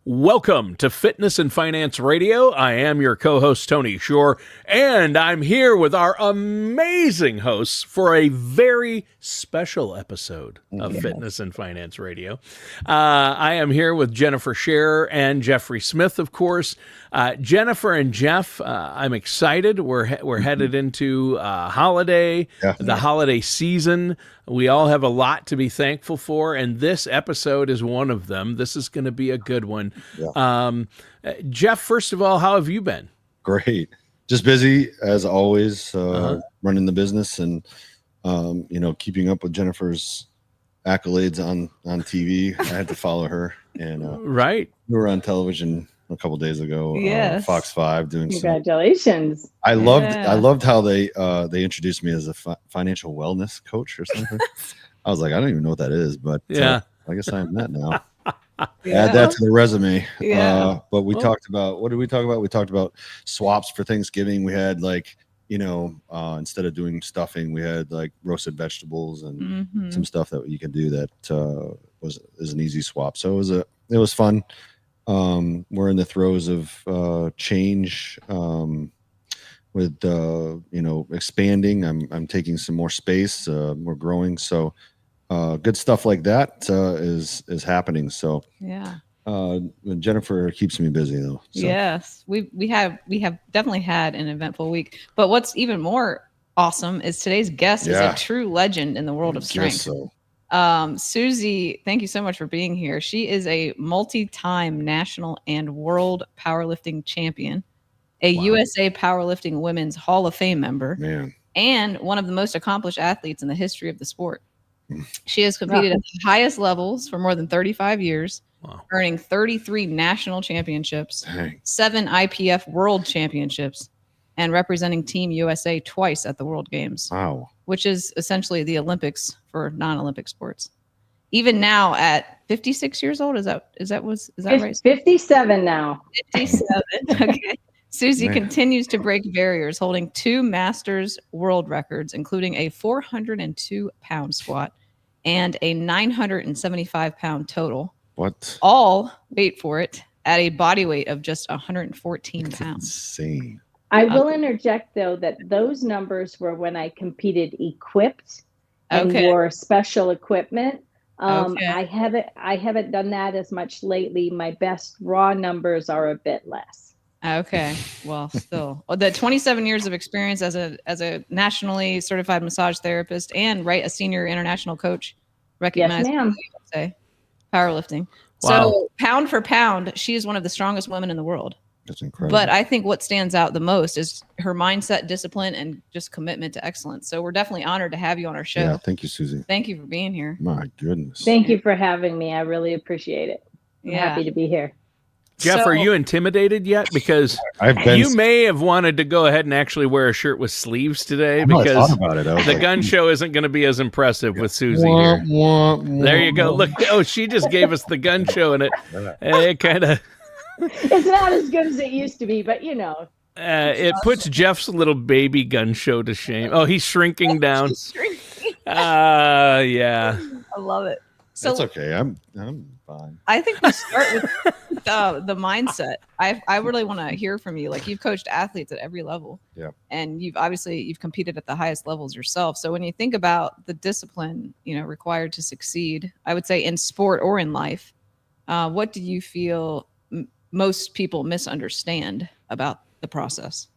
Welcome to Fitness and Finance Radio. I am your co-host, Tony Shore, and I'm here with our amazing hosts for a very special episode of Fitness and Finance Radio. I am here with Jennifer Scherer and Jeffrey Smith, of course. Jennifer and Jeff, I'm excited. We're headed into holiday, the holiday season. We all have a lot to be thankful for, and this episode is one of them. This is going to be a good one. Yeah. Jeff, first of all, how have you been? Great. Just busy as always, running the business and, keeping up with Jennifer's accolades on TV. I had to follow her, and right. We were on television a couple days ago. Fox 5 doing congratulations. I loved how they introduced me as a financial wellness coach or something. I was like, I don't even know what that is, but I guess I am that now. Add that to the resume. But we talked about, what did we talk about? We talked about swaps for Thanksgiving. We had instead of doing stuffing, we had like roasted vegetables and some stuff that you can do that is an easy swap. So it was fun. We're in the throes of change with expanding. I'm taking some more space. We're growing. So good stuff like that is happening. So Jennifer keeps me busy though. So. Yes, we have definitely had an eventful week. But what's even more awesome is today's guest is a true legend in the world of strength. So. Susie, thank you so much for being here. She is a multi-time national and world powerlifting champion, a USA Powerlifting Women's Hall of Fame member, and one of the most accomplished athletes in the history of the sport. She has competed at the highest levels for more than 35 years, earning 33 national championships, 7 IPF World Championships, and representing Team USA twice at the World Games. Wow. Which is essentially the Olympics for non-Olympic sports. Even now at 56 years old, is that right? 57 now. 57. Okay. Susie continues to break barriers, holding 2 Masters world records, including a 402-pound squat and a 975-pound total. What? All, wait for it, at a body weight of just 114 That's pounds. Insane. I will interject, though, that those numbers were when I competed equipped and wore special equipment. I haven't done that as much lately. My best raw numbers are a bit less. Okay. Well, still the 27 years of experience as a nationally certified massage therapist and a senior international coach recognized by USA powerlifting. Wow. So pound for pound, she is one of the strongest women in the world. That's incredible. But I think what stands out the most is her mindset, discipline, and just commitment to excellence. So we're definitely honored to have you on our show. Yeah, thank you, Susie. Thank you for being here. My goodness. Thank you for having me. I really appreciate it. I'm happy to be here. Jeff, are you intimidated yet? Because you may have wanted to go ahead and actually wear a shirt with sleeves today because the gun show isn't going to be as impressive with Susie here. There you go. Look, she just gave us the gun show, and it kind of... It's not as good as it used to be, but it puts Jeff's little baby gun show to shame. Oh, he's shrinking down. Yeah. I love it. So that's okay. I'm fine. I think we start with the mindset. I really want to hear from you. Like, you've coached athletes at every level. Yeah. And you've competed at the highest levels yourself. So when you think about the discipline, required to succeed, I would say in sport or in life, what do you feel most people misunderstand about the process?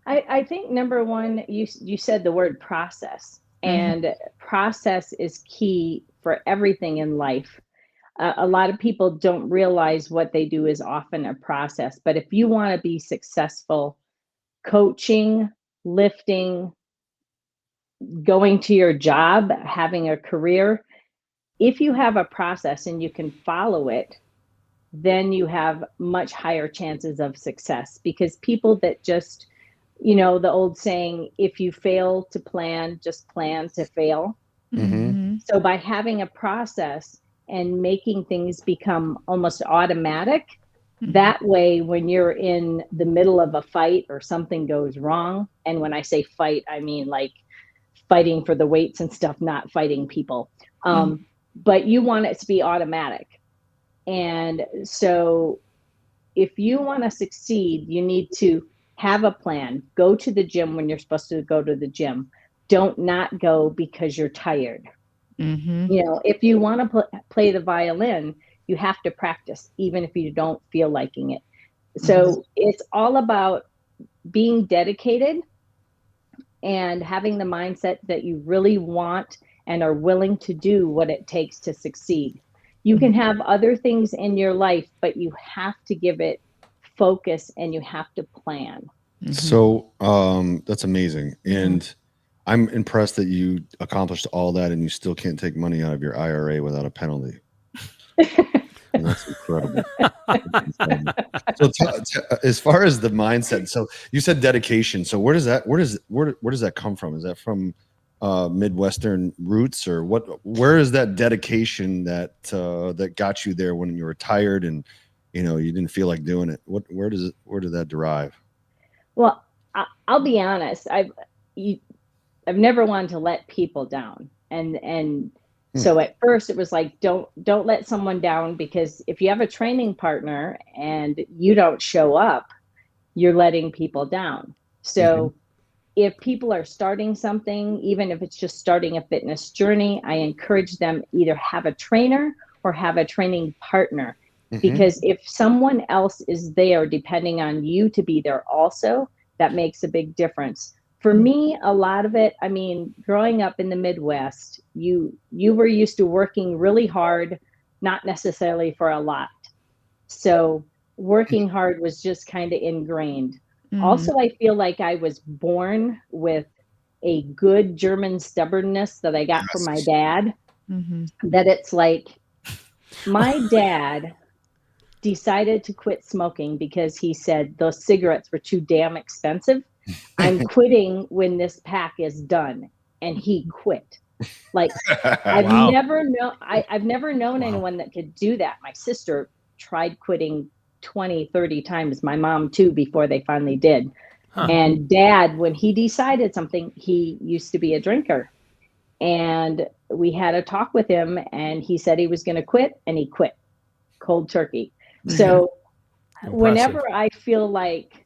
I think number one, you said the word process, and process is key for everything in life. A lot of people don't realize what they do is often a process, but if you want to be successful coaching, lifting, going to your job, having a career, if you have a process and you can follow it, then you have much higher chances of success. Because people that just, the old saying, if you fail to plan, just plan to fail. Mm-hmm. So by having a process and making things become almost automatic, that way, when you're in the middle of a fight or something goes wrong, and when I say fight, I mean like fighting for the weights and stuff, not fighting people. But you want it to be automatic. And so if you want to succeed, you need to have a plan. Go to the gym when you're supposed to go to the gym. Don't not go because you're tired. Mm-hmm. You know, if you want to play the violin, you have to practice, even if you don't feel liking it. So it's all about being dedicated and having the mindset that you really want and are willing to do what it takes to succeed. You can have other things in your life, but you have to give it focus and you have to plan. So that's amazing. And I'm impressed that you accomplished all that and you still can't take money out of your IRA without a penalty. That's incredible. So as far as the mindset, so you said dedication. So where does that come from? Is that from Midwestern roots, or where is that dedication that got you there when you were tired and you didn't feel like doing it? Where did that derive? Well, I'll be honest. I've never wanted to let people down, and so at first it was like, don't let someone down, because if you have a training partner and you don't show up, you're letting people down. So if people are starting something, even if it's just starting a fitness journey, I encourage them either have a trainer or have a training partner, because if someone else is there depending on you to be there also, that makes a big difference. For me, a lot of it, I mean, growing up in the Midwest, you were used to working really hard, not necessarily for a lot. So working hard was just kind of ingrained. Also, I feel like I was born with a good German stubbornness that I got from my dad. That it's like, my dad decided to quit smoking because he said those cigarettes were too damn expensive. I'm quitting when this pack is done. And he quit. Like, I've never known anyone that could do that. My sister tried quitting 20, 30 times, my mom too, before they finally did. And dad, when he decided something, he used to be a drinker. And we had a talk with him and he said he was going to quit, and he quit cold turkey. So whenever I feel like,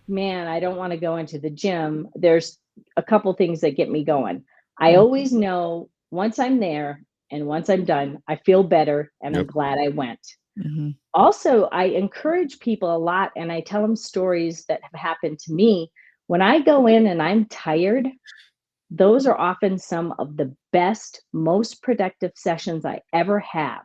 man, I don't want to go into the gym, there's a couple things that get me going. I always know once I'm there and once I'm done, I feel better and I'm glad I went. Also, I encourage people a lot, and I tell them stories that have happened to me. When I go in and I'm tired, those are often some of the best, most productive sessions I ever have,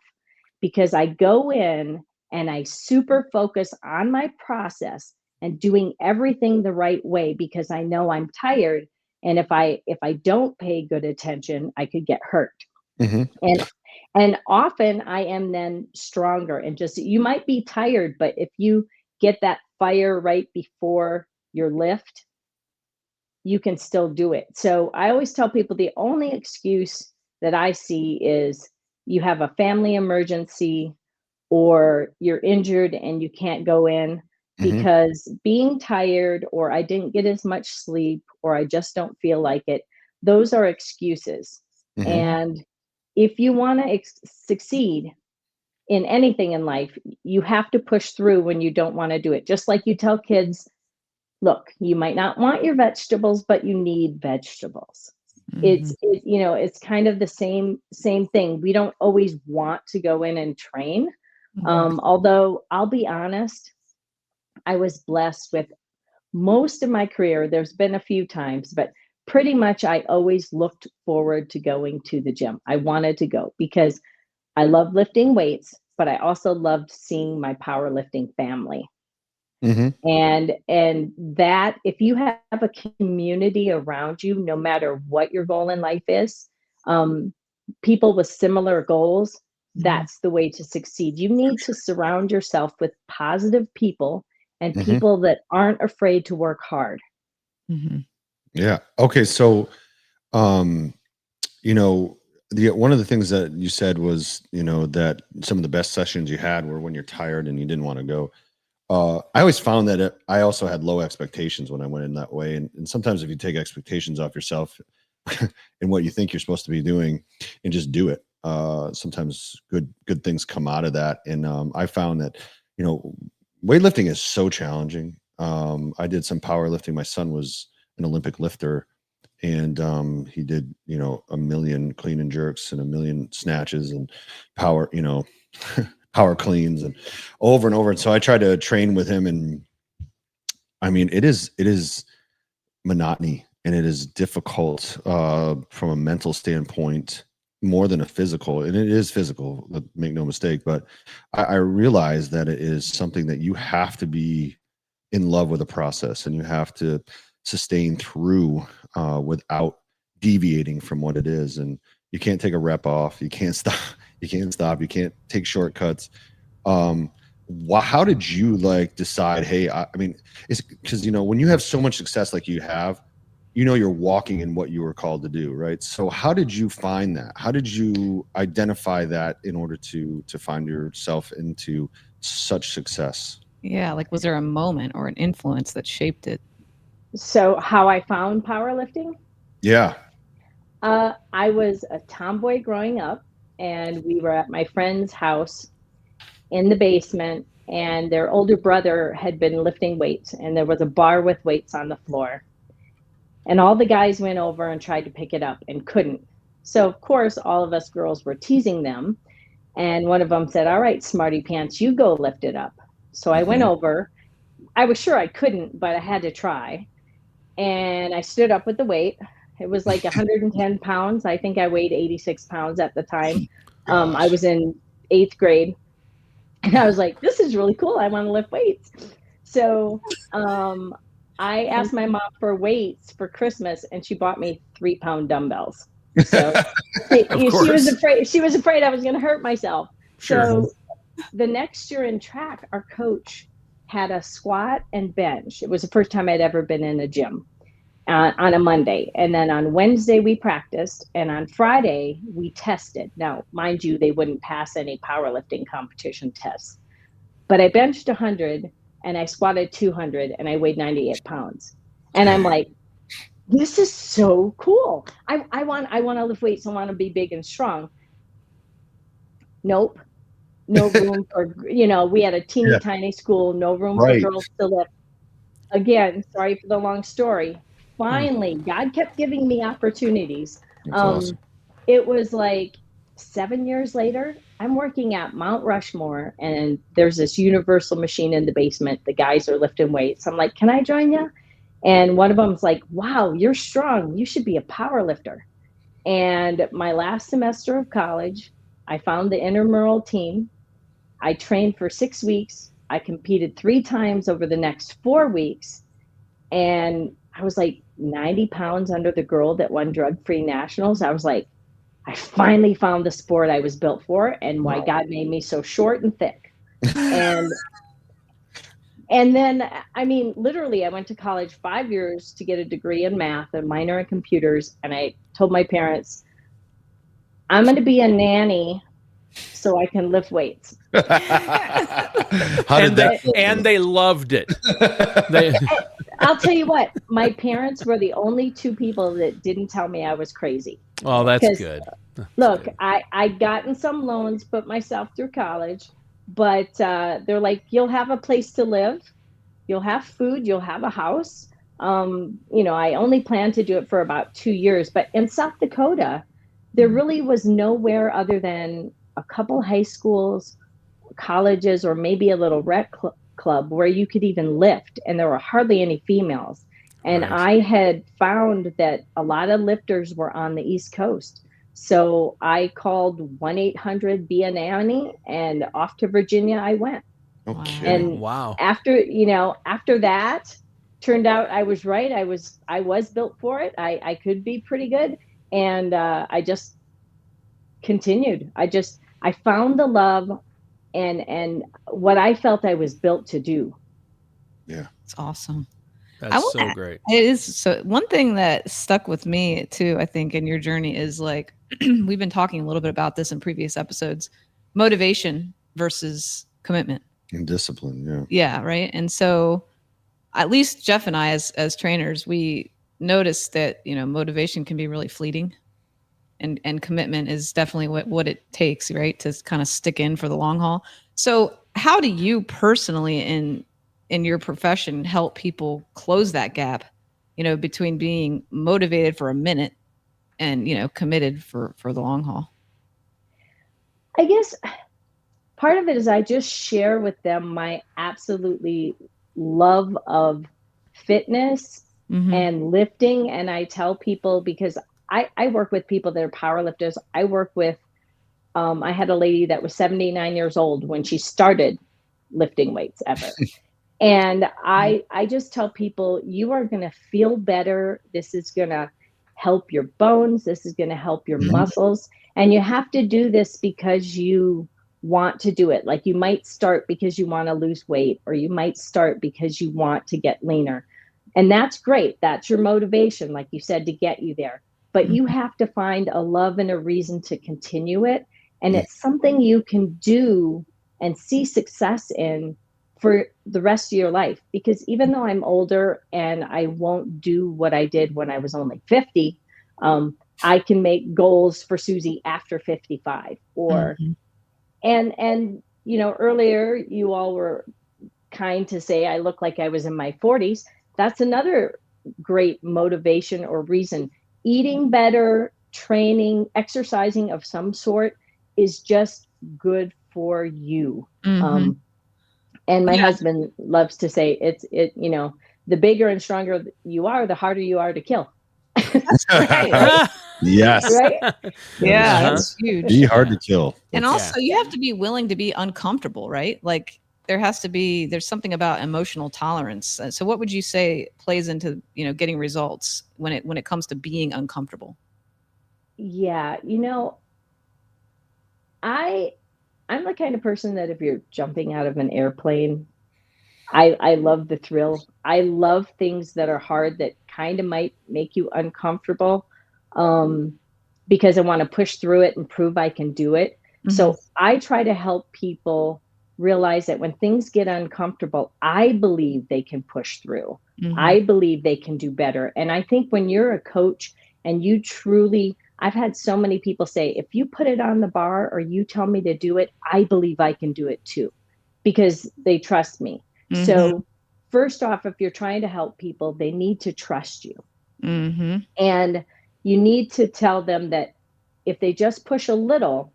because I go in and I super focus on my process and doing everything the right way, because I know I'm tired. And if I don't pay good attention, I could get hurt. And often I am then stronger, and just, you might be tired, but if you get that fire right before your lift, you can still do it. So I always tell people the only excuse that I see is you have a family emergency or you're injured and you can't go in, because being tired, or I didn't get as much sleep, or I just don't feel like it, those are excuses. And if you want to succeed in anything in life, you have to push through when you don't want to do it. Just like you tell kids, look, you might not want your vegetables, but you need vegetables. It's kind of the same thing. We don't always want to go in and train. Although I'll be honest, I was blessed with most of my career. There's been a few times, but pretty much I always looked forward to going to the gym. I wanted to go because I love lifting weights, but I also loved seeing my powerlifting family. And that, if you have a community around you, no matter what your goal in life is, people with similar goals, that's the way to succeed. You need to surround yourself with positive people and people that aren't afraid to work hard. Yeah. Okay. So, one of the things that you said was, that some of the best sessions you had were when you're tired and you didn't want to go. I always found that I also had low expectations when I went in that way. And sometimes if you take expectations off yourself and what you think you're supposed to be doing and just do it, sometimes good things come out of that. And I found that, weightlifting is so challenging. I did some powerlifting. My son was an Olympic lifter, and he did, 1 million clean and jerks and 1 million snatches and power, power cleans and over and over. And so I tried to train with him, and I mean, it is monotony, and it is difficult from a mental standpoint more than a physical, and it is physical, make no mistake. But I realize that it is something that you have to be in love with the process, and you have to sustain through without deviating from what it is. And you can't take a rep off. You can't stop. You can't take shortcuts. How did you decide, hey, I mean, it's because, when you have so much success like you have, you're walking in what you were called to do, right? So how did you find that? How did you identify that in order to find yourself into such success? Yeah, was there a moment or an influence that shaped it? So how I found powerlifting? Yeah. I was a tomboy growing up, and we were at my friend's house in the basement, and their older brother had been lifting weights, and there was a bar with weights on the floor. And all the guys went over and tried to pick it up and couldn't. So, of course, all of us girls were teasing them. And one of them said, all right, smarty pants, you go lift it up. So I went over. I was sure I couldn't, but I had to try. And I stood up with the weight. It was 110 pounds. I think I weighed 86 pounds at the time. I was in 8th grade. And I was like, this is really cool. I want to lift weights. So I asked my mom for weights for Christmas, and she bought me 3-pound dumbbells. So she was afraid I was going to hurt myself. Sure. So the next year in track, our coach had a squat and bench. It was the first time I'd ever been in a gym on a Monday. And then on Wednesday we practiced, and on Friday we tested. Now, mind you, they wouldn't pass any powerlifting competition tests. But I benched 100 and I squatted 200 and I weighed 98 pounds. And I'm like, this is so cool. I want to lift weights. I want to be big and strong. Nope. No room for, we had a teeny tiny school, no room for girls to lift. Again, sorry for the long story. Finally, God kept giving me opportunities. Awesome. It was 7 years later, I'm working at Mount Rushmore, and there's this universal machine in the basement. The guys are lifting weights. I'm like, can I join you? And one of them's like, wow, you're strong. You should be a power lifter. And my last semester of college, I found the intramural team. I trained for 6 weeks. I competed 3 times over the next 4 weeks. And I was 90 pounds under the girl that won drug-free nationals. I was like, I finally found the sport I was built for, and why God made me so short and thick. And then, I mean, literally, I went to college 5 years to get a degree in math, a minor in computers. And I told my parents, I'm going to be a nanny so I can lift weights. And they loved it. I'll tell you what, my parents were the only 2 people that didn't tell me I was crazy. Oh, that's good. Look, I'd gotten some loans, put myself through college, but they're like, you'll have a place to live, you'll have food, you'll have a house. I only planned to do it for about 2 years, but in South Dakota, there really was nowhere other than a couple high schools, colleges, or maybe a little rec club where you could even lift, and there were hardly any females. And Right. I had found that a lot of lifters were on the East Coast. So I called 1-800-BE-A-NANNY, and off to Virginia I went. Okay. And Wow. after that, turned out I was right. I was built for it. I could be pretty good. And I just continued. I found the love and what I felt I was built to do. Yeah. It's awesome. That's so great. It is. So one thing that stuck with me too, I think, in your journey is we've been talking a little bit about this in previous episodes, motivation versus commitment. And discipline. Yeah. Yeah. Right. And so at least Jeff and I, as trainers, we noticed that, motivation can be really fleeting. and commitment is definitely what it takes, right, to kind of stick in for the long haul. So how do you personally in your profession help people close that gap, between being motivated for a minute and, committed for the long haul? I guess part of it is I just share with them my absolutely love of fitness and lifting. And I tell people, because I work with people that are powerlifters. I work with, I had a lady that was 79 years old when she started lifting weights ever. And I just tell people, you are going to feel better. This is going to help your bones. This is going to help your muscles. And you have to do this because you want to do it. Like, you might start because you want to lose weight, or you might start because you want to get leaner. And that's great. That's your motivation, like you said, to get you there. But you have to find a love and a reason to continue it. And it's something you can do and see success in for the rest of your life. Because even though I'm older and I won't do what I did when I was only 50, I can make goals for Susie after 55. Or and earlier you all were kind to say I look like I was in my 40s. That's another great motivation or reason. Eating better, training, exercising of some sort is just good for you. And my husband loves to say the bigger and stronger you are, the harder you are to kill. That's right. Yes. Right? Yeah, that's huge. Be hard to kill. And also you have to be willing to be uncomfortable, right? Like, there's something about emotional tolerance. So what would you say plays into, getting results when it comes to being uncomfortable? Yeah, I'm the kind of person that if you're jumping out of an airplane, I love the thrill. I love things that are hard, that kind of might make you uncomfortable, because I want to push through it and prove I can do it. So I try to help people realize that when things get uncomfortable, I believe they can push through. I believe they can do better. And I think when you're a coach and you truly, I've had so many people say, if you put it on the bar or you tell me to do it, I believe I can do it too, because they trust me. So first off, if you're trying to help people, they need to trust you. And you need to tell them that if they just push a little,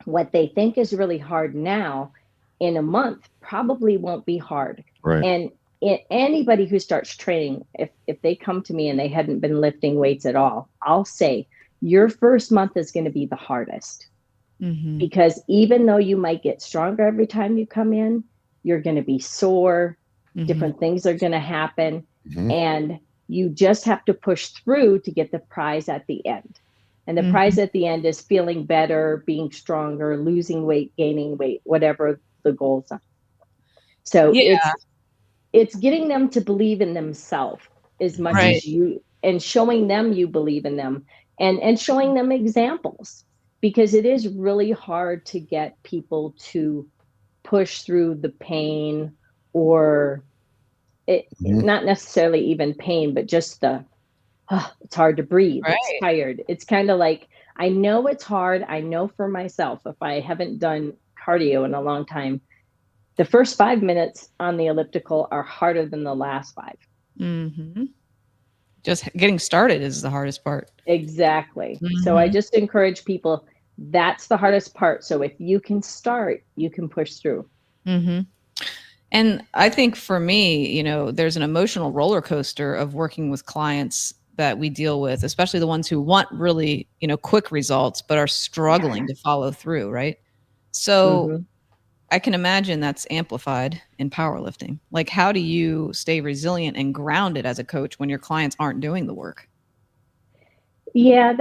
what they think is really hard now, in a month probably won't be hard. Right. And anybody who starts training, if they come to me and they hadn't been lifting weights at all, I'll say, your first month is going to be the hardest. Because even though you might get stronger every time you come in, you're going to be sore. Different things are going to happen. And you just have to push through to get the prize at the end. And the prize at the end is feeling better, being stronger, losing weight, gaining weight, whatever the goals are. So it's getting them to believe in themselves as much as you, and showing them you believe in them, and showing them examples, because it is really hard to get people to push through the pain, or not necessarily even pain, but just it's hard to breathe. It's tired. It's kind of like, I know it's hard. I know for myself, if I haven't done cardio in a long time, the first 5 minutes on the elliptical are harder than the last 5. Just getting started is the hardest part. Exactly. So I just encourage people, that's the hardest part. So if you can start, you can push through. And I think for me, there's an emotional roller coaster of working with clients that we deal with, especially the ones who want really, quick results, but are struggling to follow through. Right. So I can imagine that's amplified in powerlifting. Like, how do you stay resilient and grounded as a coach when your clients aren't doing the work? Yeah,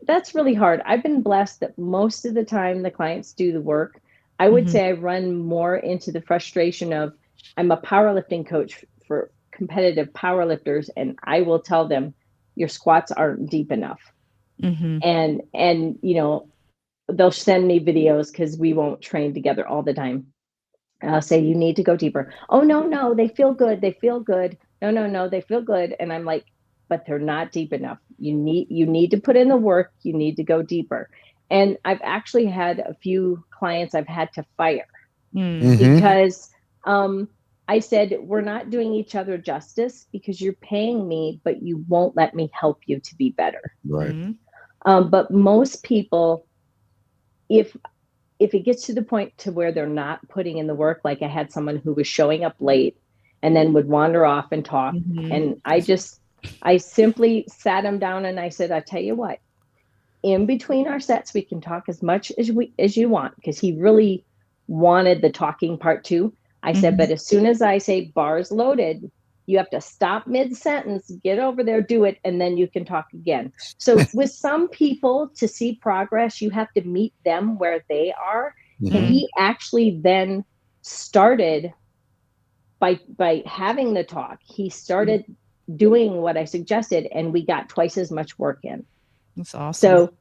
that's really hard. I've been blessed that most of the time the clients do the work. I would say I run more into the frustration of, I'm a powerlifting coach for competitive powerlifters, and I will tell them, your squats aren't deep enough. And they'll send me videos, because we won't train together all the time. And I'll say, you need to go deeper. Oh, no, they feel good. They feel good. No, they feel good. And I'm like, but they're not deep enough. You need to put in the work. You need to go deeper. And I've actually had a few clients I've had to fire because I said, we're not doing each other justice because you're paying me, but you won't let me help you to be better. Right. But most people, if it gets to the point to where they're not putting in the work, like I had someone who was showing up late and then would wander off and talk. And I simply sat him down and I said, I tell you what, in between our sets, we can talk as much as you want, because he really wanted the talking part too. I said, but as soon as I say bars loaded, you have to stop mid-sentence, get over there, do it, and then you can talk again. So with some people, to see progress, you have to meet them where they are. And he actually then started by having the talk. He started doing what I suggested, and we got twice as much work in. That's awesome. So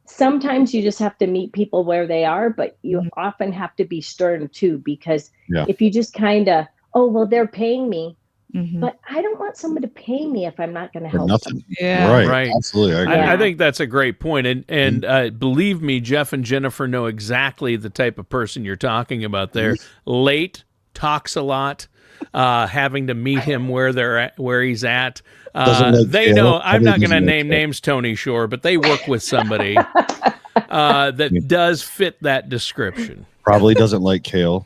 sometimes you just have to meet people where they are, but you often have to be stern too, because if you just kind of, oh, well, they're paying me, but I don't want someone to pay me if I'm not going to help them. Yeah. Right. Absolutely. I think that's a great point. And believe me, Jeff and Jennifer know exactly the type of person you're talking about there. Late, talks a lot, having to meet him where he's at. They know, I'm not going to name names, Tony Shore, but they work with somebody that does fit that description. Probably doesn't like kale.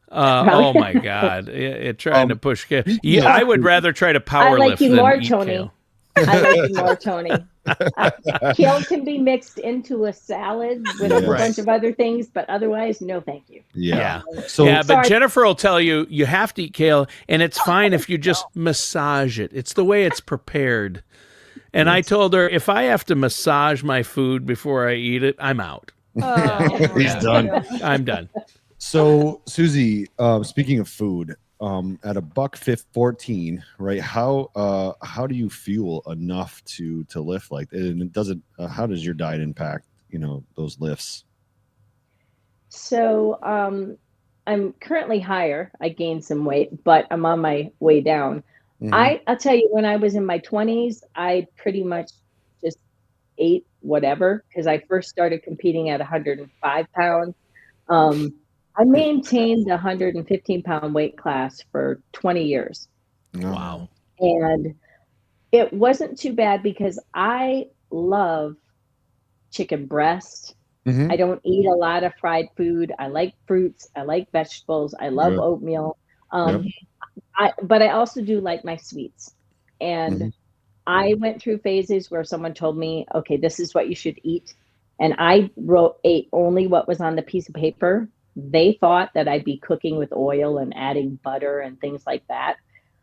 Oh my God! Trying to push kale. Yeah, I would rather try to power lift than eat kale. I like you more, Tony. Kale can be mixed into a salad with a bunch of other things, but otherwise, no, thank you. Yeah. But Jennifer will tell you have to eat kale, and it's fine if you just massage it. It's the way it's prepared. And I told her, if I have to massage my food before I eat it, I'm out. He's done. I'm done. So, Susie, speaking of food, at a $114, right? How do you fuel enough to lift like that? And it doesn't. How does your diet impact those lifts? So, I'm currently higher. I gained some weight, but I'm on my way down. I'll tell you, when I was in my 20s, I pretty much just ate whatever, because I first started competing at 105 pounds. I maintained the 115-pound weight class for 20 years. Wow. And it wasn't too bad because I love chicken breast. I don't eat a lot of fried food. I like fruits. I like vegetables. I love oatmeal. But I also do like my sweets. And I went through phases where someone told me, okay, this is what you should eat. And I ate only what was on the piece of paper. They thought that I'd be cooking with oil and adding butter and things like that.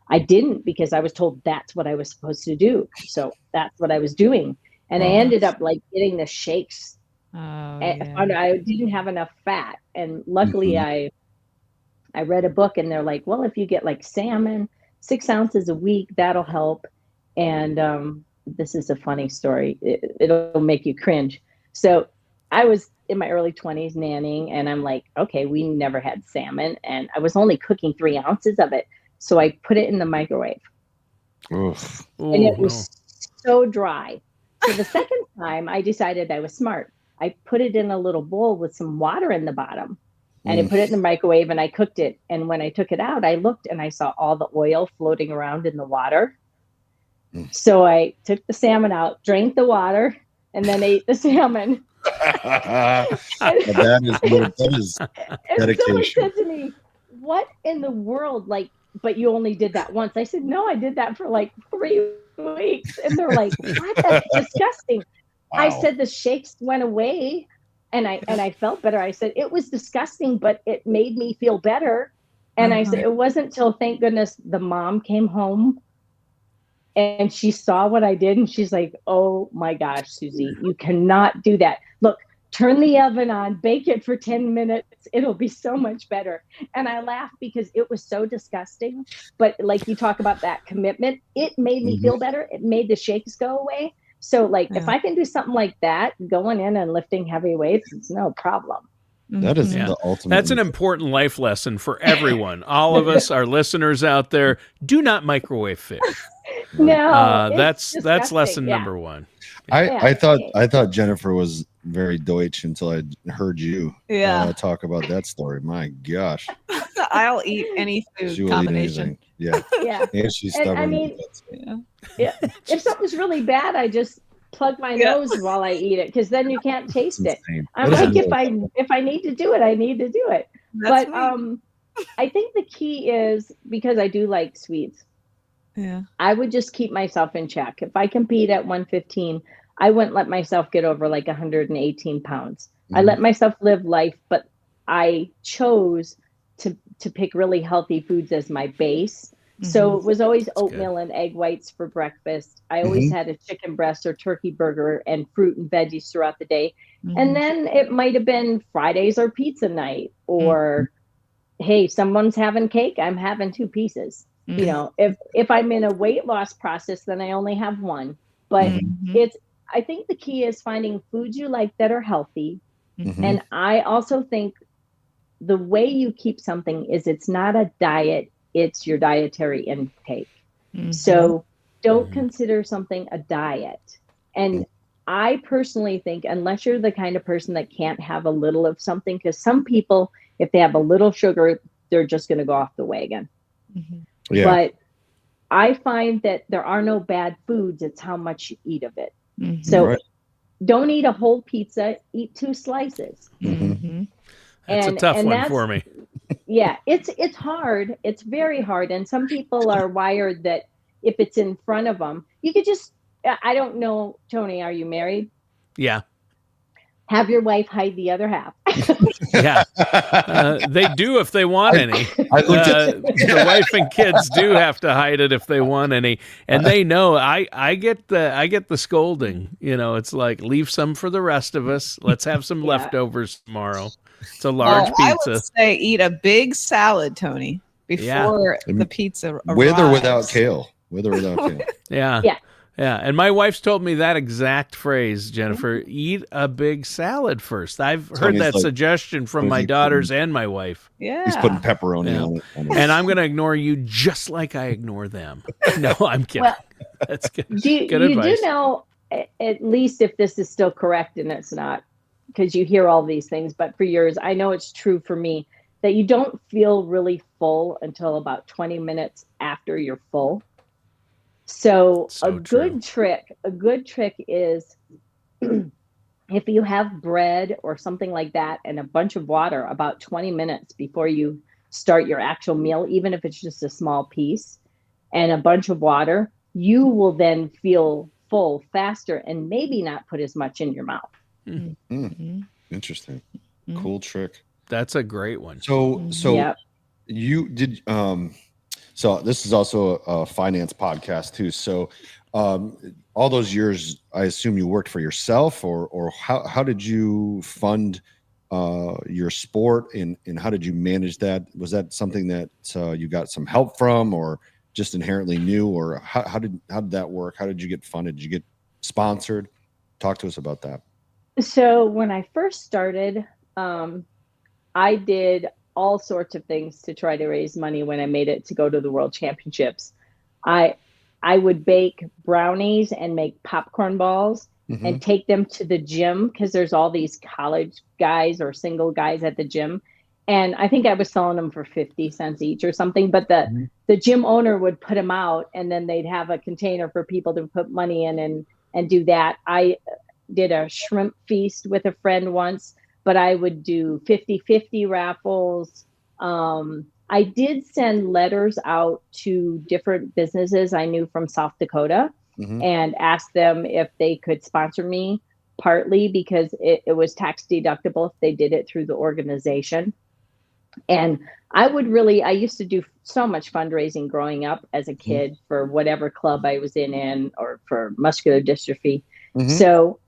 I didn't, because I was told that's what I was supposed to do. So that's what I was doing. And I ended up like getting the shakes. I didn't have enough fat. And luckily I read a book, and they're like, well, if you get like salmon, 6 ounces a week, that'll help. And this is a funny story. It'll make you cringe. So I was in my early 20s nannying, and I'm like, okay, we never had salmon, and I was only cooking 3 ounces of it. So I put it in the microwave. Oof. And it was so dry. So the second time I decided I was smart. I put it in a little bowl with some water in the bottom, and I put it in the microwave, and I cooked it. And when I took it out, I looked and I saw all the oil floating around in the water. So I took the salmon out, drank the water, and then ate the salmon. that is dedication. And someone said to me, what in the world, like, but you only did that once? I said, no, I did that for like 3 weeks. And they're like, what? That's disgusting. Wow. I said the shakes went away, and I felt better. I said it was disgusting, but it made me feel better. And I said, it wasn't till, thank goodness, the mom came home and she saw what I did, and she's like, oh my gosh, Susie, you cannot do that. Look, turn the oven on, bake it for 10 minutes. It'll be so much better. And I laughed because it was so disgusting. But like you talk about that commitment, it made me feel better. It made the shakes go away. So like, if I can do something like that, going in and lifting heavy weights, it's no problem. That is the ultimate. That's an important life lesson for everyone. All of us, our listeners out there, do not microwave fish. No, That's lesson yeah. number one. I thought Jennifer was very Deutsch until I heard you talk about that story. My gosh. I'll eat any food She will combination. eat anything. Yeah. Yeah. And she's And stubborn. I mean, Yeah. if something's really bad, I just plug my nose while I eat it, because then you can't taste it. I'm like, if I need to do it, I need to do it. That's But I think the key is, because I do like sweets, I would just keep myself in check. If I compete at 115, I wouldn't let myself get over like 118 pounds. I let myself live life, but I chose to pick really healthy foods as my base. So it was always oatmeal and egg whites for breakfast. I always had a chicken breast or turkey burger and fruit and veggies throughout the day. And then it might have been Fridays or pizza night, or hey, someone's having cake, I'm having 2 pieces. You know, if I'm in a weight loss process, then I only have one. But I think the key is finding foods you like that are healthy. And I also think the way you keep something is, it's not a diet, it's your dietary intake. So don't consider something a diet. And I personally think, unless you're the kind of person that can't have a little of something, because some people, if they have a little sugar, they're just going to go off the wagon. Yeah. But I find that there are no bad foods, it's how much you eat of it. So don't eat a whole pizza, eat 2 slices. That's a tough one for me. Yeah, it's hard. It's very hard. And some people are wired that if it's in front of them, you could just, I don't know, Tony, are you married? Yeah. Have your wife hide the other half. Yeah. They do if they want any. The wife and kids do have to hide it if they want any. And they know I get the scolding. You know, it's like, leave some for the rest of us. Let's have some leftovers tomorrow. It's a large pizza. I would say eat a big salad, Tony, before the pizza arrives. With or without kale. With or without kale. Yeah. Yeah, and my wife's told me that exact phrase, Jennifer. Eat a big salad first. I've heard that suggestion from my daughters and my wife. Yeah. He's putting pepperoni on it. And I'm going to ignore you just like I ignore them. No, I'm kidding. Well, that's good. Good advice. You do know, at least if this is still correct, and it's not, because you hear all these things, but for yours, I know it's true for me, that you don't feel really full until about 20 minutes after you're full. So a good trick is if you have bread or something like that and a bunch of water about 20 minutes before you start your actual meal, even if it's just a small piece and a bunch of water, you will then feel full faster and maybe not put as much in your mouth. Interesting. Cool trick. That's a great one. So you did, so this is also a finance podcast too. So all those years, I assume you worked for yourself, or how did you fund your sport, and how did you manage that? Was that something that you got some help from, or just inherently knew, or how did that work? How did you get funded? Did you get sponsored? Talk to us about that. So when I first started, I did all sorts of things to try to raise money when I made it to go to the World Championships. I would bake brownies and make popcorn balls and take them to the gym, because there's all these college guys or single guys at the gym. And I think I was selling them for 50 cents each or something, but the gym owner would put them out, and then they'd have a container for people to put money in and do that. I did a shrimp feast with a friend once, but I would do 50-50 raffles. I did send letters out to different businesses I knew from South Dakota and asked them if they could sponsor me, partly because it was tax deductible if they did it through the organization. And I used to do so much fundraising growing up as a kid for whatever club I was in or for muscular dystrophy. So,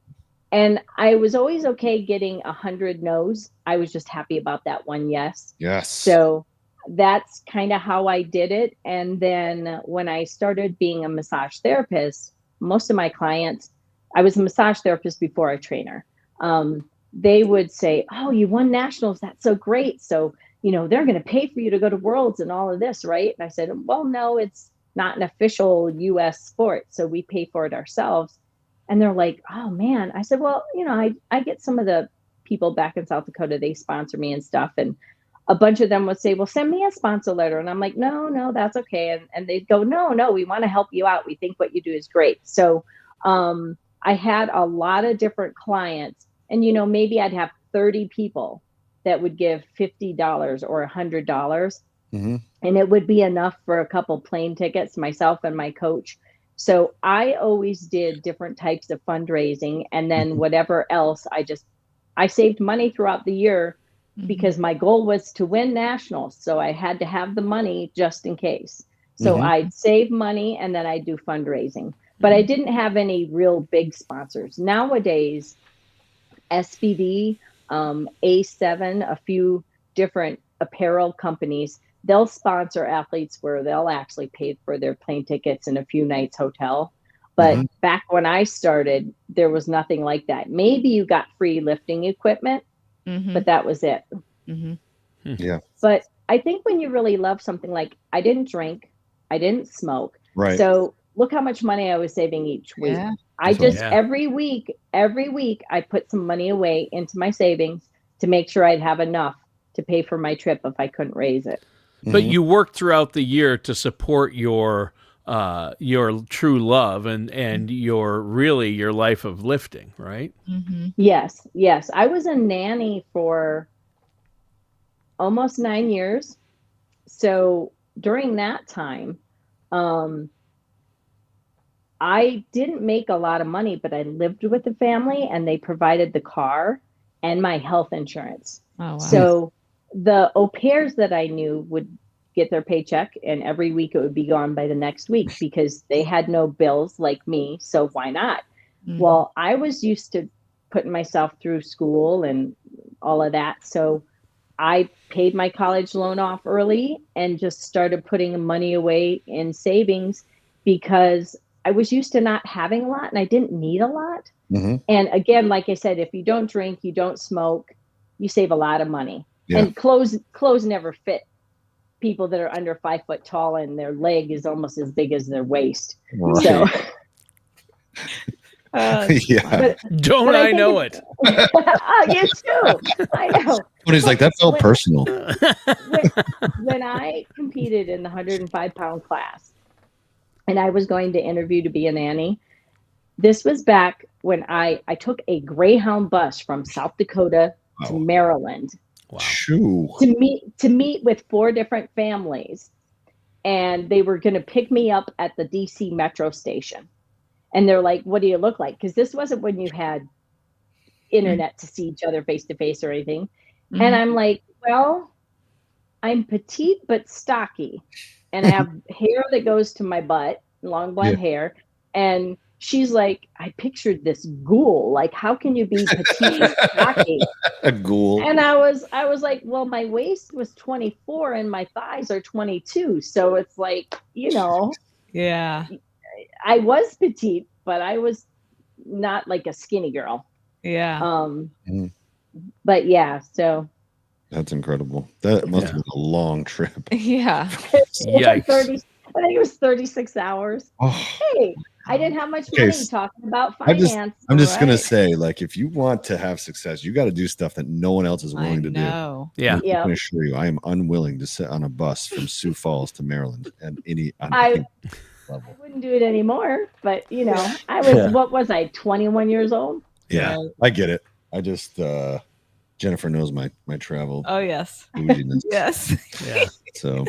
and I was always okay getting 100 no's. I was just happy about that one yes. Yes. So that's kind of how I did it. And then when I started being a massage therapist, most of my clients, I was a massage therapist before a trainer. They would say, "Oh, you won nationals. That's so great. So, they're going to pay for you to go to Worlds and all of this, right?" And I said, "Well, no, it's not an official US sport. So we pay for it ourselves. And they're like, oh man. I said, well, I get some of the people back in South Dakota, they sponsor me and stuff. And a bunch of them would say, well, send me a sponsor letter. And I'm like, no, that's okay. And they'd go, no, we want to help you out. We think what you do is great. So I had a lot of different clients, and, maybe I'd have 30 people that would give $50 or $100. Mm-hmm. And it would be enough for a couple plane tickets, myself and my coach. So I always did different types of fundraising. And then whatever else, I saved money throughout the year because my goal was to win nationals. So I had to have the money just in case. So I'd save money and then I'd do fundraising. But I didn't have any real big sponsors. Nowadays, SBD, A7, a few different apparel companies, they'll sponsor athletes where they'll actually pay for their plane tickets and a few nights hotel. But back when I started, there was nothing like that. Maybe you got free lifting equipment, but that was it. Yeah. But I think when you really love something, like I didn't drink, I didn't smoke. Right. So look how much money I was saving each week. Yeah. I just, every week, I put some money away into my savings to make sure I'd have enough to pay for my trip if I couldn't raise it. But you worked throughout the year to support your true love and your life of lifting, right? Yes. I was a nanny for almost 9 years. So during that time, I didn't make a lot of money, but I lived with the family and they provided the car and my health insurance. Oh, wow. So the au pairs that I knew would get their paycheck and every week it would be gone by the next week because they had no bills like me. So why not? Well, I was used to putting myself through school and all of that. So I paid my college loan off early and just started putting money away in savings because I was used to not having a lot and I didn't need a lot. And again, like I said, if you don't drink, you don't smoke, you save a lot of money. Yeah. And clothes never fit people that are under 5 foot tall and their leg is almost as big as their waist. Right. So, don't I know it? You too. I know. But he's like, that felt personal. When I competed in the 105-pound class and I was going to interview to be a nanny, this was back when I took a Greyhound bus from South Dakota to Maryland. Wow. To meet with 4 different families, and they were going to pick me up at the DC metro station. And they're like, what do you look like? Because this wasn't when you had internet to see each other face to face or anything. And I'm like, well, I'm petite but stocky, and I have hair that goes to my butt, long blonde hair. And she's like, I pictured this ghoul. Like, how can you be petite and stocky? A ghoul. And I was like, well, my waist was 24 and my thighs are 22. So it's like, yeah, I was petite, but I was not like a skinny girl. Yeah. But yeah, so. That's incredible. That must have been a long trip. Yeah. Yikes. I think it was 36 hours. Oh. Hey, I didn't have much money talking about finance. I'm just going to say, like, if you want to have success, you got to do stuff that no one else is willing to do. Yeah. I can assure you, I am unwilling to sit on a bus from Sioux Falls to Maryland and any level. I wouldn't do it anymore, but I was, what was I, 21 years old? Yeah, I get it. I just, Jennifer knows my travel. Oh, yes. Yes. Yeah. So,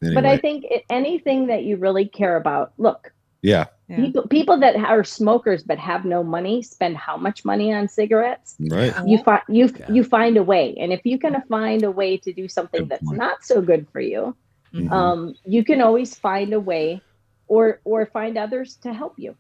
anyway. But I think anything that you really care about, look. Yeah. People that are smokers but have no money spend how much money on cigarettes? Right. You find a way, and if you can find a way to do something that's not so good for you, you can always find a way, or find others to help you.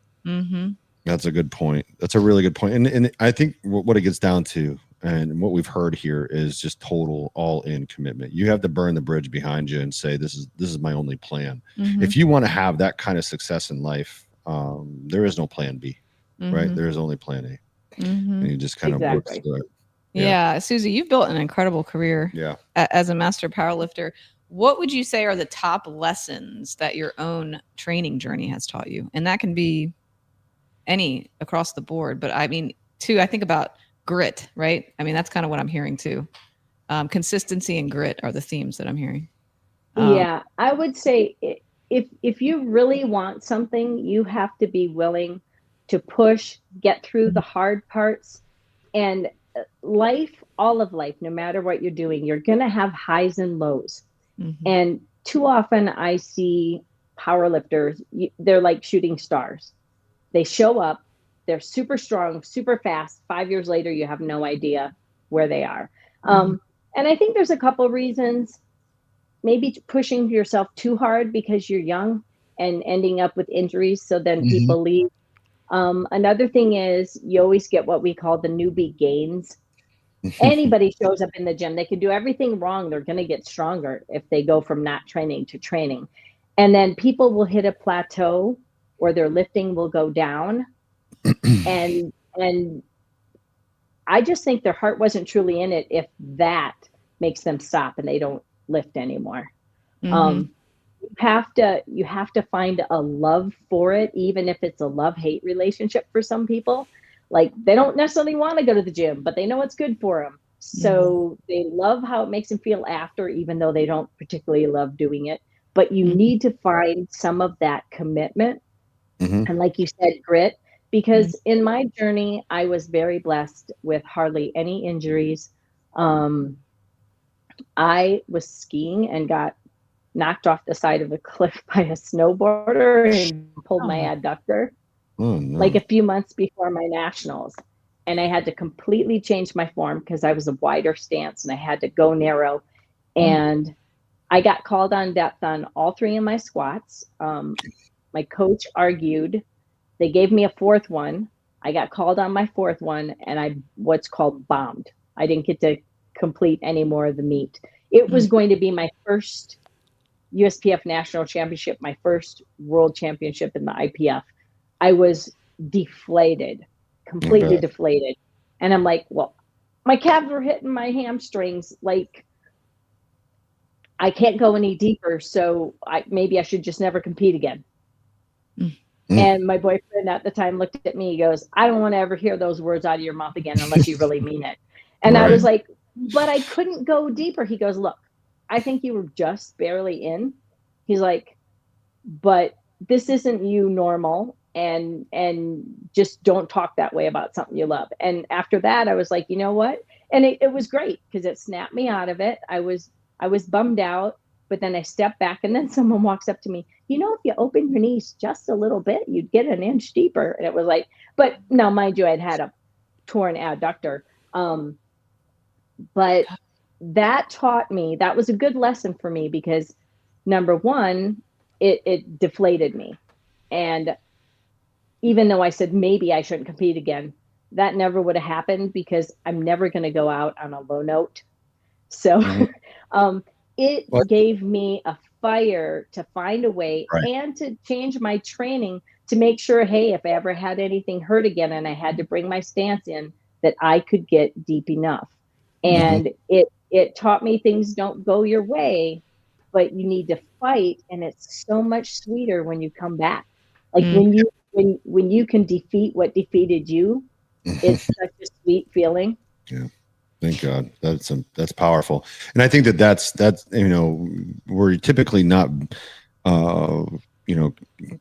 That's a good point. That's a really good point. And I think what it gets down to, and what we've heard here, is just total all-in commitment. You have to burn the bridge behind you and say, this is my only plan. If you want to have that kind of success in life, there is no plan B, right? There is only plan A. And you just kind of work through it. Yeah. Susie, you've built an incredible career as a master powerlifter. what would you say are the top lessons that your own training journey has taught you? And that can be any across the board. But I mean, too, I think about grit, right? I mean, that's kind of what I'm hearing too. Consistency and grit are the themes that I'm hearing. Yeah, I would say if you really want something, you have to be willing to push, get through the hard parts. And life, all of life, no matter what you're doing, you're going to have highs and lows. Mm-hmm. And too often I see powerlifters, they're like shooting stars. They show up, they're super strong, super fast. 5 years later, you have no idea where they are. And I think there's a couple reasons. Maybe pushing yourself too hard because you're young and ending up with injuries. So then people leave. Another thing is you always get what we call the newbie gains. Anybody shows up in the gym, they can do everything wrong. They're going to get stronger if they go from not training to training. And then people will hit a plateau or their lifting will go down. and I just think their heart wasn't truly in it if that makes them stop and they don't lift anymore. You have to find a love for it, even if it's a love-hate relationship for some people. Like they don't necessarily want to go to the gym, but they know it's good for them. So they love how it makes them feel after, even though they don't particularly love doing it. But you need to find some of that commitment. And like you said, grit, because in my journey, I was very blessed with hardly any injuries. I was skiing and got knocked off the side of a cliff by a snowboarder and pulled my adductor like a few months before my nationals. And I had to completely change my form because I was a wider stance and I had to go narrow. And I got called on depth on all three of my squats. My coach argued. They gave me a fourth one. I got called on my fourth one and I what's called bombed. I didn't get to complete any more of the meet. It was going to be my first USPF national championship, my first world championship in the IPF. I was deflated, completely deflated. And I'm like, well, my calves were hitting my hamstrings. Like, I can't go any deeper. So maybe I should just never compete again. And my boyfriend at the time looked at me, he goes, I don't want to ever hear those words out of your mouth again unless you really mean it. And I was like, but I couldn't go deeper. He goes, look, I think you were just barely in. He's like, but this isn't you normal. And just don't talk that way about something you love. And after that, I was like, you know what? And it was great because it snapped me out of it. I was bummed out, but then I stepped back and then someone walks up to me, you know, if you open your knees just a little bit, you'd get an inch deeper. And it was like, but now mind you, I'd had a torn adductor. But that taught me, that was a good lesson for me because number one, it deflated me. And even though I said maybe I shouldn't compete again, that never would have happened because I'm never going to go out on a low note. So it gave me a fire to find a way and to change my training to make sure, hey, if I ever had anything hurt again and I had to bring my stance in, that I could get deep enough. And it taught me things don't go your way, but you need to fight. And it's so much sweeter when you come back. Like when you can defeat what defeated you, it's such a sweet feeling. Yeah. Thank God. That's powerful. And I think that's, you know, we're typically not, you know,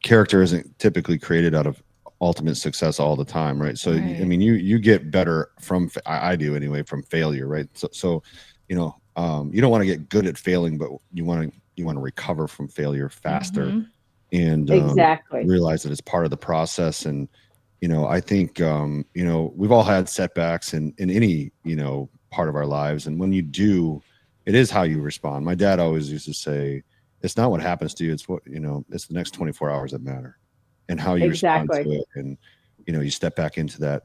character isn't typically created out of ultimate success all the time. Right. So, I mean, you get better from, I do anyway, from failure. Right. So, you know, you don't want to get good at failing, but you want to recover from failure faster and realize that it's part of the process. And, you know, I think, you know, we've all had setbacks in any, you know, part of our lives. And when you do, it is how you respond. My dad always used to say, it's not what happens to you. It's what, you know, it's the next 24 hours that matter and how you respond to it. And, you know, you step back into that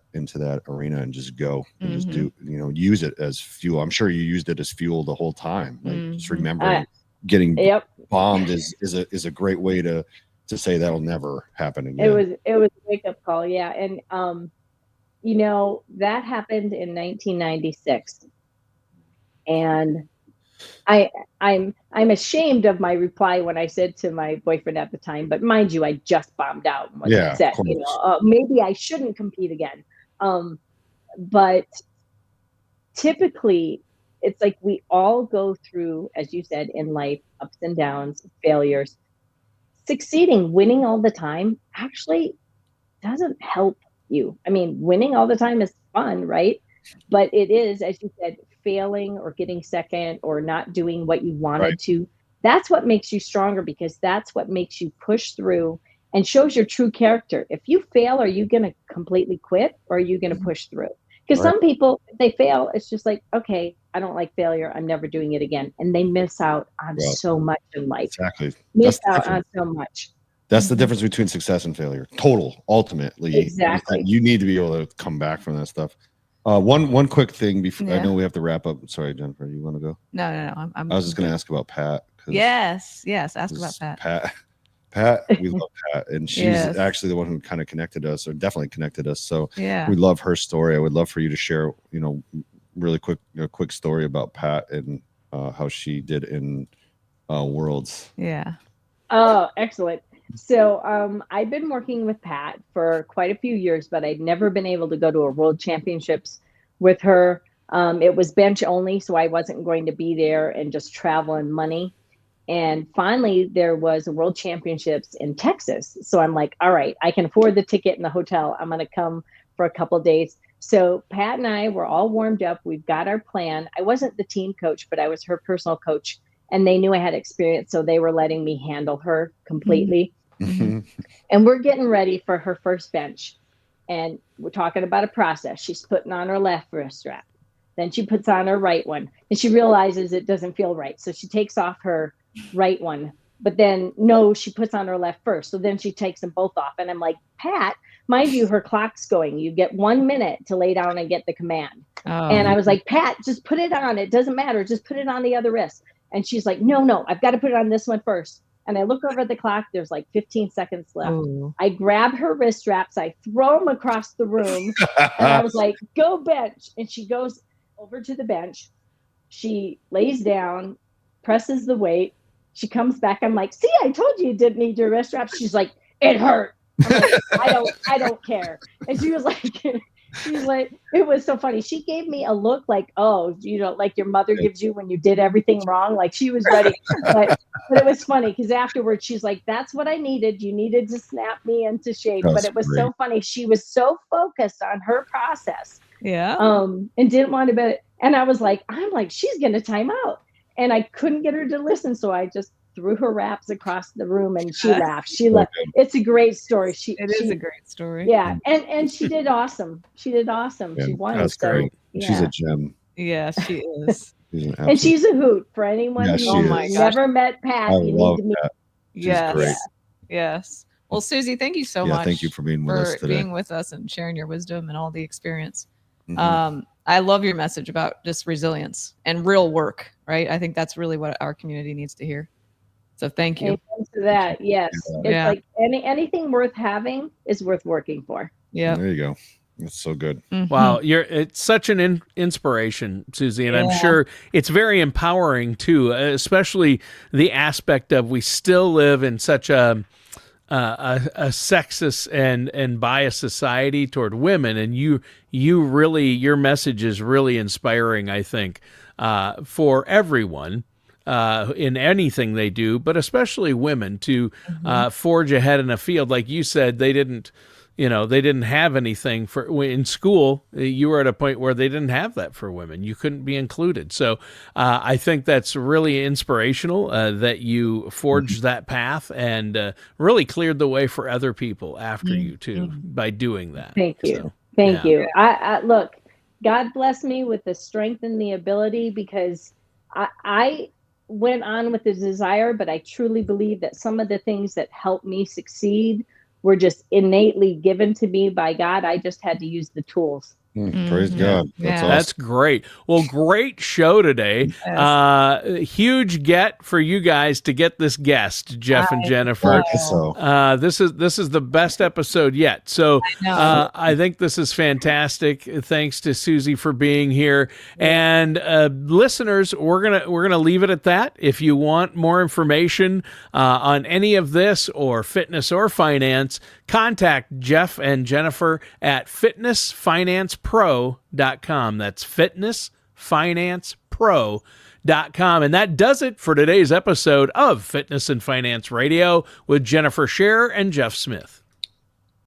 arena and just go and just do, you know, use it as fuel. I'm sure you used it as fuel the whole time. Like just remembering getting bombed is a great way to say that'll never happen again. It was a wake up call. Yeah. And, you know, that happened in 1996 and I'm ashamed of my reply when I said to my boyfriend at the time, but mind you, I just bombed out and was Yeah, upset. of course. Maybe I shouldn't compete again. But typically, it's like we all go through, as you said, in life, ups and downs, failures. Succeeding, winning all the time actually doesn't help you. I mean, winning all the time is fun, right? But it is, as you said, failing or getting second or not doing what you Right. wanted to. That's what makes you stronger because that's what makes you push through and shows your true character. If you fail, are you going to completely quit or are you going to push through? Because Right. some people, if they fail, it's just like, okay, I don't like failure. I'm never doing it again. And they miss out on Well, so much in life. exactly. Miss That's the out on difference. so much. That's the difference between success and failure. Ultimately, Exactly. you need to be able to come back from that stuff. One quick thing before I Yeah. know we have to wrap up. Sorry, Jennifer, you want to go? No. I was just going to ask about Pat. Yes. Ask about Pat. Pat, we love Pat, and she's Yes. actually the one who kind of connected us, or definitely connected us. So Yeah. we love her story. I would love for you to share, really quick story about Pat and how she did in Worlds. Yeah. Oh, excellent. So I've been working with Pat for quite a few years, but I'd never been able to go to a world championships with her. It was bench only, so I wasn't going to be there and just travel and money. And finally, there was a world championships in Texas. So I'm like, all right, I can afford the ticket and the hotel. I'm going to come for a couple of days. So Pat and I were all warmed up. We've got our plan. I wasn't the team coach, but I was her personal coach. And they knew I had experience. So they were letting me handle her completely. Mhm. And we're getting ready for her first bench. And we're talking about a process. She's putting on her left wrist strap. Then she puts on her right one. And she realizes it doesn't feel right. So she takes off her right one. But then, no, she puts on her left first. So then she takes them both off. And I'm like, Pat, mind you, her clock's going. You get 1 minute to lay down and get the command. Oh. And I was like, Pat, just put it on. It doesn't matter. Just put it on the other wrist. And she's like, no, I've got to put it on this one first. And I look over at the clock. There's like 15 seconds left. Ooh. I grab her wrist straps. I throw them across the room. And I was like, go bench. And she goes over to the bench. She lays down, presses the weight. She comes back. I'm like, see, I told you didn't need your wrist straps. She's like, it hurt. I'm like, I don't care. And she was like, it was so funny. She gave me a look like, oh, like your mother gives you when you did everything wrong. Like she was ready. But it was funny because afterwards she's like, that's what I needed. You needed to snap me into shape. But it was great. so funny. She was so focused on her process. Yeah. And didn't want to be. And I'm like, she's going to time out. And I couldn't get her to listen. So I just threw her wraps across the room and she laughed. She laughed. It's a great story. It is a great story. Yeah. And she did awesome. She did awesome. Yeah, she won. that's great. Yeah. She's a gem. Yeah, she is. And she's a hoot. For anyone who never met Pat, you need to meet. She's great. Yes. Well, Susie, thank you so much. Thank you for being with us today. Being with us and sharing your wisdom and all the experience. Mm-hmm. I love your message about just resilience and real work, right? I think that's really what our community needs to hear. So thank you. Amen to that. Yes. It's like anything worth having is worth working for. Yeah. There you go. That's so good. Mm-hmm. Wow. It's such an inspiration, Susie. And I'm sure it's very empowering too, especially the aspect of we still live in such a sexist and biased society toward women, and you really, your message is really inspiring, I think, for everyone in anything they do, but especially women to forge ahead in a field. Like you said, they didn't have anything in school. You were at a point where they didn't have that for women. You couldn't be included. So I think that's really inspirational that you forged that path and really cleared the way for other people after you too by doing that. Thank you. So, Thank you. I look, God bless me with the strength and the ability because I went on with the desire, but I truly believe that some of the things that helped me succeed were just innately given to me by God. I just had to use the tools Praise God. That's awesome. That's great. Well, great show today. Huge get for you guys to get this guest, Jeff and Jennifer. This is the best episode yet. So I think this is fantastic. Thanks to Susie for being here. And listeners, we're gonna leave it at that. If you want more information on any of this or fitness or finance, contact Jeff and Jennifer at fitnessfinancepro.com. That's fitnessfinancepro.com. And that does it for today's episode of Fitness and Finance Radio with Jennifer Scherer and Jeff Smith.